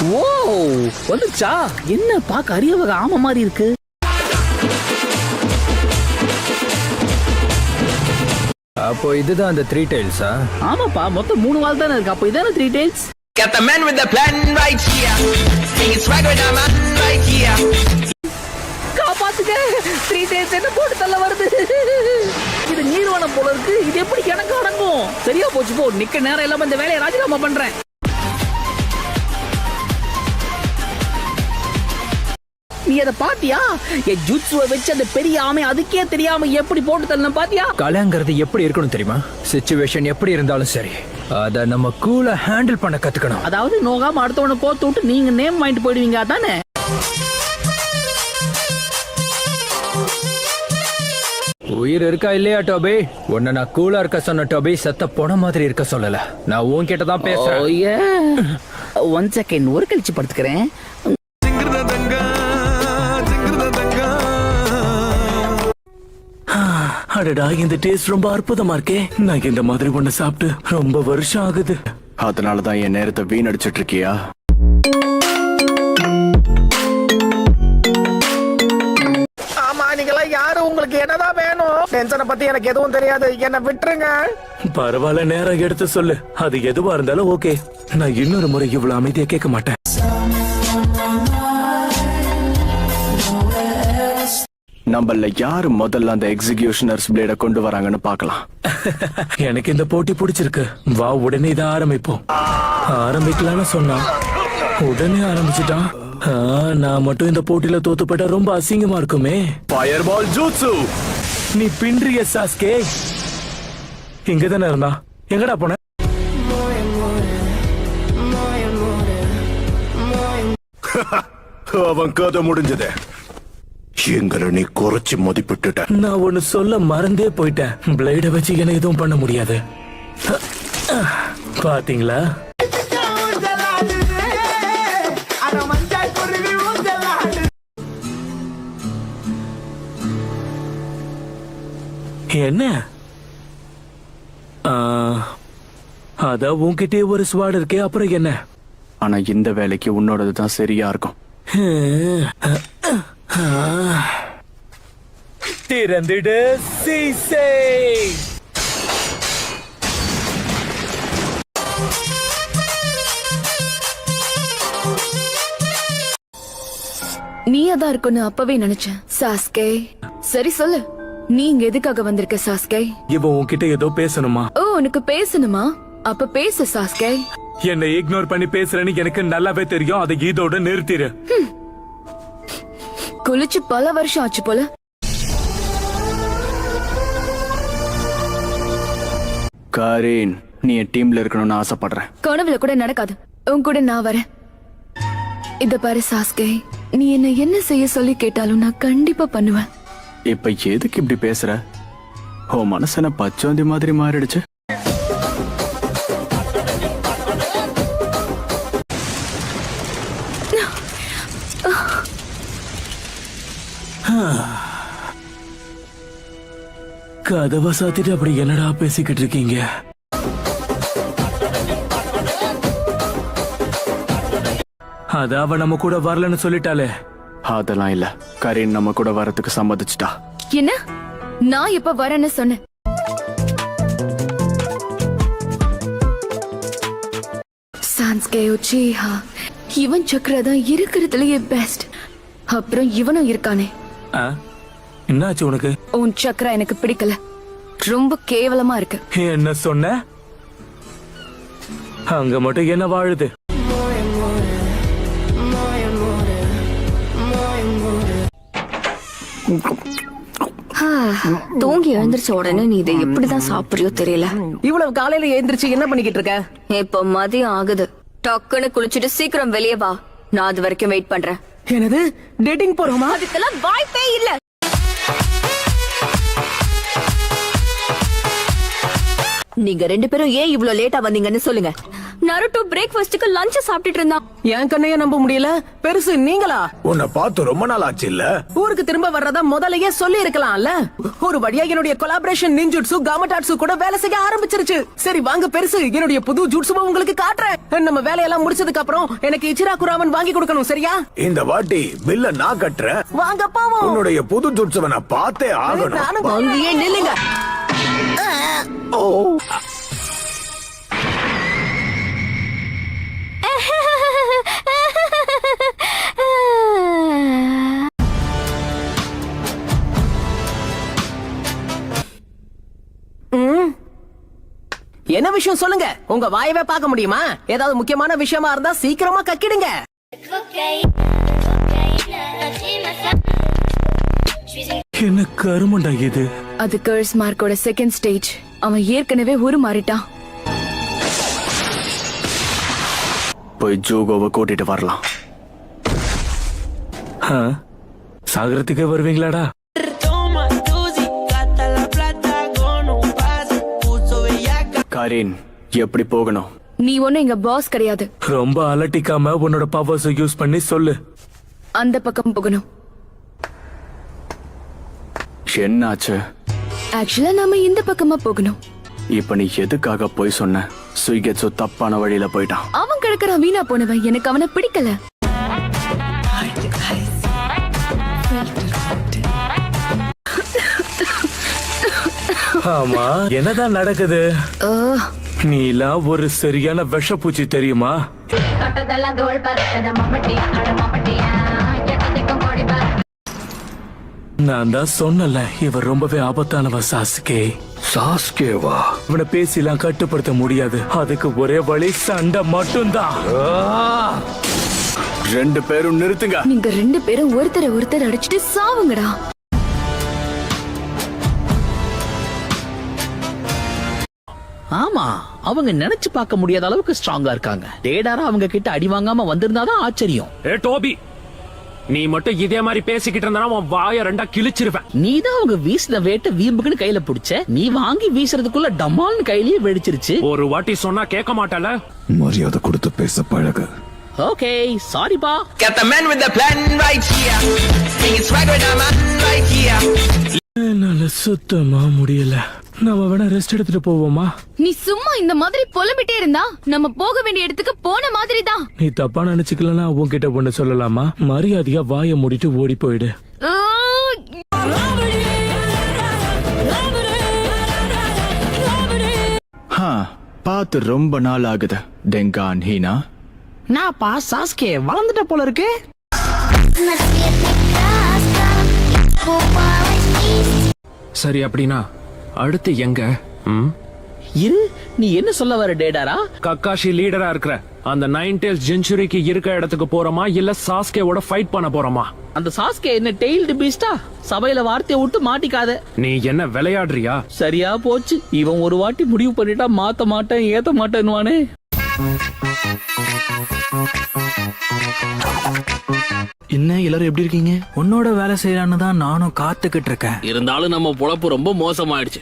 ஓ வந்துச்சா? என்ன பாக்க அரிய வகை ஆமை மாதிரி இருக்கு. அப்போ இதுதான் அந்த 3 tailsா? ஆமாப்பா, மொத்தம் 3 வால் தானே இருக்கு. அப்போ இதானே 3 tails? Got the man with the plan right here. Singing swag with the man right here. காப்பாத்துங்க, 3 tails என்ன போட்டு தள்ள வருது. இது நீர்வனம் போல இருக்கு. இது எப்படி எனக்கு அடங்கும்? சரியா போச்சு போ. நிக்க நேரம் இல்லாம இந்த வேலையை ராஜினாமா பண்றேன். நீ அதை பாத்தியா? என் ஜுட்சுவை வச்சு அந்த பெரிய ஆமை அதுக்கே தெரியாம எப்படி போட்டு தள்ள பாத்தியா? கலைங்கிறது எப்படி இருக்கணும் தெரியுமா? சிச்சுவேஷன் எப்படி இருந்தாலும் சரி, அத நம்ம கூலா ஹேண்டில் பண்ண கத்துக்கணும். அதாவது நோகாம அடுத்தவனை கோத்து விட்டு நீங்க நேம் வாங்கிட்டு போயிடுவீங்க அதானே? உயிர் இருக்கா இல்லையா டோபி? உன்னை நான் கூலா இருக்க சொன்ன டோபி, சத்த போன மாதிரி இருக்க சொல்லல. நான் உன்கிட்ட தான் பேசுறேன். 1 செகண்ட், ஒரு கழிச்சு படுத்துக்கிறேன். அடடா, இந்த டேஸ்ட் ரொம்ப அற்புதமா இருக்கே. நான் இந்த மாதிரி ஒண்ணு சாப்பிட்டு ரொம்ப வருஷம் ஆகுது. அதனாலதான் என் நேரத்தை வீணடிச்சிட்டு இருக்கியா? ஆமா, நீங்களா யாரு? உங்களுக்கு என்னதான் வேணும்? டென்ஷனை பத்தி எனக்கு எதுவும் தெரியாது, என்ன விட்டுருங்க. பரவாயில்ல, நேரம் எடுத்து சொல்லு. அது எதுவா இருந்தாலும் ஓகே. நான் இன்னொரு முறை இவ்வளவு அமைதியா கேட்க மாட்டேன். நம்மள யாரு முதல்ல அந்த எக்ஸிகியூஷனர்ஸ் பிளேட கொண்டு வராங்கன்னு பாக்கலாம். எனக்கு இந்த போட்டி பிடிச்சிருக்கு. வா, உடனே இதை ஆரம்பிப்போம். ஆரம்பிக்கலாம்னு சொன்னா உடனே ஆரம்பிச்சுட்டான். நான் மட்டும் இந்த போட்டியில தோத்து போட்டா ரொம்ப அசிங்கமா இருக்குமே. ஃபயர் பால் ஜூட்சு, நீ பின்றிய சாஸ்கே. இங்கதானே இருந்தா, எங்கடா போன? அவன் கதை முடிஞ்சது. எங்களை நீ குறைச்சி மதிப்பிட்டுட்ட. நான் ஒன்னு சொல்ல மறந்தே போயிட்டேன். பிளேட வச்சு என்ன எதுவும் பண்ண முடியாது. பாத்தீங்களா? என்ன? அதான் உன்கிட்டே ஒரு ஸ்வாட் இருக்கே, அப்புறம் என்ன? ஆனா இந்த வேலைக்கு உன்னோடது தான் சரியா இருக்கும். திறந்திடு சீசே. நீயாதான் இருக்குன்னு அப்பவே நினைச்சேன் சாஸ்கே. சரி சொல்லு, நீ இங்க எதுக்காக வந்திருக்க சாஸ்கே? இவன் உன்கிட்ட ஏதோ பேசணுமா? ஓ, உனக்கு பேசணுமா? அப்ப பேசு சாஸ்கே. என்னை இக்னோர் பண்ணி பேசுறேன்னு எனக்கு நல்லாவே தெரியும். அதை இதோட நிறுத்திடு. குளிச்சு பல வருஷம் ஆச்சு போல. காரீன், நீ என் டீம்ல இருக்கணும்னு ஆசைப்படுறேன். கனவுல கூட நடக்காது. உன் கூட நான் வரேன். இத பாரு சாஸ்கே, நீ என்ன செய்ய சொல்லி கேட்டாலும் நான் கண்டிப்பா பண்ணுவேன். இப்ப எதுக்கு இப்படி பேசுற? உன் மனசன பச்சோந்தி மாதிரி மாறிடுச்சு. கதவை சாத்திட்டு அப்படி என்னடா பேசிக்கிட்டு இருக்கீங்க? அத அவ நம்ம கூட வரலன்னு சொல்லிட்டாலே. அதெல்லாம் இல்ல, கரீன் நம்ம கூட வரதுக்கு சம்மதிச்சிட்டா. என்ன? நான் எப்ப வரேன்னு சொன்னேன்? சான்ஸ்கே உச்சிஹா, இவன் சக்கர தான் இருக்கிறதுலயே பெஸ்ட். அப்புறம் இவனும் இருக்கானே. என்னாச்சு உனக்கு? உன் சக்கரா எனக்கு பிடிக்கல, ரொம்ப கேவலமா இருக்கு. என்ன சொன்ன? அங்க மட்டும் என்ன வாழுது? தூங்கி எழுந்திரிச்ச உடனே நீ இதை எப்படிதான் சாப்பிடுறியோ தெரியல. இவ்வளவு காலையில எழுந்திரிச்சு என்ன பண்ணிக்கிட்டு இருக்க? இப்ப மதியம் ஆகுது. டக்குன்னு குளிச்சுட்டு சீக்கிரம் வெளியே வா. நான் அது வரைக்கும் வெயிட் பண்றேன். என்னது, டேட்டிங் போறோமா? அதுக்கெல்லாம் வாய்ப்பே இல்ல. நீங்க 2 பேரும் ஏன் இவ்ளோ லேட்டா வந்தீங்கன்னு சொல்லுங்க. நருட்டோ பிரேக்ஃபாஸ்டுக்கு லஞ்ச் சாப்பிட்டுட்டு இருந்தான். என் கண்ணையே நம்ப முடியல. பெருசு நீங்களா? உன்னை பார்த்து ரொம்ப நாள் ஆச்சு இல்ல? ஊருக்கு திரும்ப வர்றதா முதல்லயே சொல்லி இருக்கலாம்ல. ஒரு வழியா என்னுடைய கொலாபரேஷன் நின்ஜுட்சு காமடாட்சு கூட வேலை செய்ய ஆரம்பிச்சிருச்சு. சரி வாங்க பெருசு, என்னுடைய புது ஜுட்சுவை உங்களுக்கு காட்டுறேன். நம்ம வேலையெல்லாம் முடிச்சதுக்கு அப்புறம் எனக்கு இச்சிராகு ராமன் வாங்கி கொடுக்கணும், சரியா? இந்த வாட்டி பில்ல நான் கட்டுறேன். வாங்க போவோம். உன்னுடைய புது ஜுட்சுவை நான் பார்த்தே ஆகணும். நானும் அங்கேயே நில்லுங்க. என்ன விஷயம் சொல்லுங்க. உங்க வாயவே பார்க்க முடியுமா? ஏதாவது முக்கியமான விஷயமா இருந்தா சீக்கிரமா கக்கிடுங்க. என்ன கருமண்டா இது? அது கர்ஸ் மார்க்கோட செகண்ட் ஸ்டேஜ். அவன் ஏற்கனவே உருமாறிட்டான். போய் ஜூகோவை கூட்டிட்டு வரலாம். ஆ, சாகரத்துக்கே வருவீங்களாடா? காரின், எப்படி போகணும்? நீ ஒண்ணும் எங்க பாஸ் கிடையாது. ரொம்ப அலட்டிக்காம உன்னோட பவர்ஸ் யூஸ் பண்ணி சொல்லு. அந்த பக்கம் போகணும். என்னாச்சு? ஆக்சுவலா நாம இந்த பக்கமா போகணும். இப்ப நீ எதுக்காக போய் சொன்ன? சுய்கெட்சு தப்பான வழியில போயிட்டான். அவன் கிடக்குறான் வீணா போனவன். எனக்கு அவனை பிடிக்கல. ஆமா, என்னதான் நடக்குது? நீலாம் ஒரு சரியான விஷப்பூச்சி தெரியுமா? நான் தான் சொன்னல, இவன் ரொம்பவே ஆபத்தானவ சாஸ்கே. சாஸ்கேவா? இவனை பேசிலாம் கட்டுப்படுத்த முடியாது. அதுக்கு ஒரே வழி சண்டை மட்டும்தான். ரெண்டு பேரும் நிறுத்துங்க. நீங்க ரெண்டு பேரும் ஒருத்தர் அடிச்சுட்டு சாவுங்கடா. ஆமா, அவங்க நினைச்சு பார்க்க முடியாத அளவுக்கு ஸ்ட்ராங்கா இருக்காங்க. டேடாரா அவங்க கிட்ட அடி வாங்காம வந்திருந்தாதான் ஆச்சரியம். ஏ டோபி, நீ மட்டும் இதே மாதிரி பேசிக்கிட்டு இருந்தா உன் வாய ரெண்டா கிழிச்சிருவேன். நீதான் அவங்க வீசின வேட்டை வீம்புக்குன்னு கையில பிடிச்ச. நீ வாங்கி வீசுறதுக்குள்ள டமால்னு கையிலேயே வெடிச்சிருச்சு. ஒரு வாட்டி சொன்னா கேட்க மாட்டல. மரியாதை கொடுத்து பேச பழகு. ஓகே, சாரிப்பா. Got the man with the plan right here. Singing swag with the man right here. என்னால சுத்தமா முடியல. நாம வேணா ரெஸ்ட் எடுத்துட்டு போவோமா? நீ சும்மா இந்த மாதிரி புலம்பிட்டே இருந்தா நம்ம போக வேண்டிய இடத்துக்கு போன மாதிரி தான். நீ தப்பா நினைச்சுக்கலன்னா உன்கிட்ட ஒண்ணு சொல்லலாமா? மரியாதையா வாயை மூடிட்டு ஓடி போயிடு. பார்த்து ரொம்ப நாள் ஆகுது. டெங்கான் ஹீனா, நான்ப்பா சாஸ்கே வளர்ந்துட்ட போல இருக்கு. சரி, அப்படின்னா அடுத்து எங்க? இரு, நீ என்ன சொல்ல வர டேடாரா? கக்காஷி லீடரா இருக்கிற அந்த 9 டேல்ஸ் ஜென்சுரிக்கு இருக்க இடத்துக்கு போறோமா, இல்ல சாஸ்கேவோட ஃபைட் பண்ண போறோமா? அந்த சாஸ்கே என்ன டெய்ல்டு பீஸ்டா? சபையில வார்த்தையை விட்டு மாட்டிக்காத. நீ என்ன விளையாடுறியா? சரியா போச்சு. இவன் ஒரு வாட்டி முடிவு பண்ணிட்டா மாத்த மாட்டேன் ஏத்த மாட்டேன்னுவானே. என்ன எல்லாரும் எப்படி இருக்கீங்க? உன்னோட வேலை செய்யலான்னு தான் நானும் காத்துக்கிட்டு இருக்கேன். இருந்தாலும் நம்ம பொழப்பு ரொம்ப மோசமாயிடுச்சு.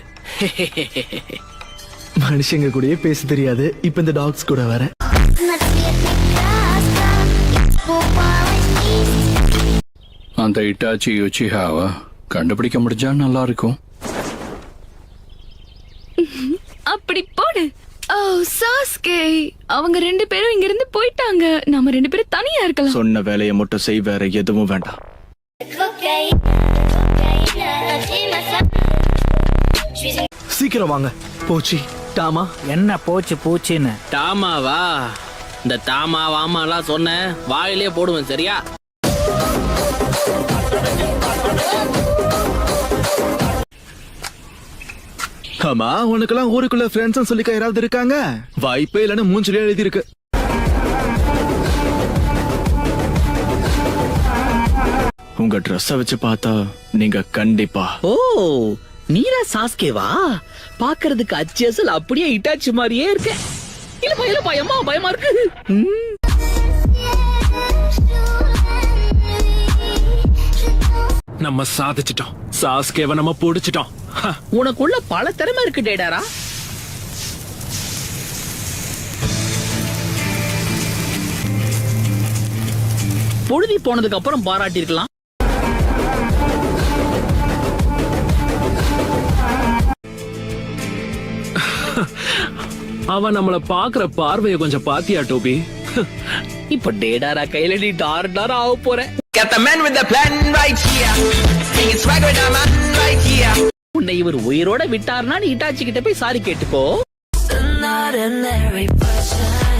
மனுஷங்க கூடயே பேச தெரியாது, இப்ப இந்த டாக்ஸ் கூட வர. அந்த இட்டாச்சி யுச்சிஹாவா கண்டுபிடிக்க முடிஞ்சா நல்லா இருக்கும். அப்படி போடு. ஓ சாஸ்கே, அவங்க ரெண்டு பேரும் இங்க இருந்து போயிட்டாங்க. நாம ரெண்டு பேரும் தனியா இருக்கலாம். சொன்ன வேலையை மட்டும் செய், வேற எதுவும் வேண்டாம். சீக்கிரம் வாங்க. போச்சு டாமா. என்ன போச்சு போச்சுன்னு? டாமாவா? இந்த டாமா வாமாலாம் சொன்ன வாயிலே போடுவேன், சரியா? ஆமா, உனக்கெல்லாம் ஊருக்குள்ள ஃப்ரெண்ட்ஸ் சொல்லிக்க யாராவது இருக்காங்க? வாய்ப்பே இல்லைன்னு மூஞ்சிலே எழுதி இருக்கு. உங்க ட்ரெஸ்ஸ வச்சு பார்த்தா நீங்க கண்டிப்பா. ஓ, நீரா சாஸ்கேவா? பாக்குறதுக்கு அச்சேசல் அப்படியே இட்டாச்சி மாதிரியே இருக்கு. இல்லப்பா இல்லப்பா, அம்மா பயமா இருக்கு. நம்ம சாதிச்சிட்டோம். சாஸ்கேவை நம்ம புடிச்சிட்டோம். உனக்குள்ள பல திறமை இருக்கு டேடாரா. பொழுதி போனதுக்கு அப்புறம் பாராட்டி இருக்கலாம். அவன் நம்மள பாக்குற பார்வைய கொஞ்சம் பாத்தியா டோபி? இப்ப டேடாரா கையில நீ டார் ஆக போற. Got the man with the plan right here. Singing swag with the man right here. உன்னை இவர் உயிரோட விட்டார்னா நீ இட்டாச்சி கிட்ட போய் சாரி கேட்டுக்கோ. Not an ordinary person.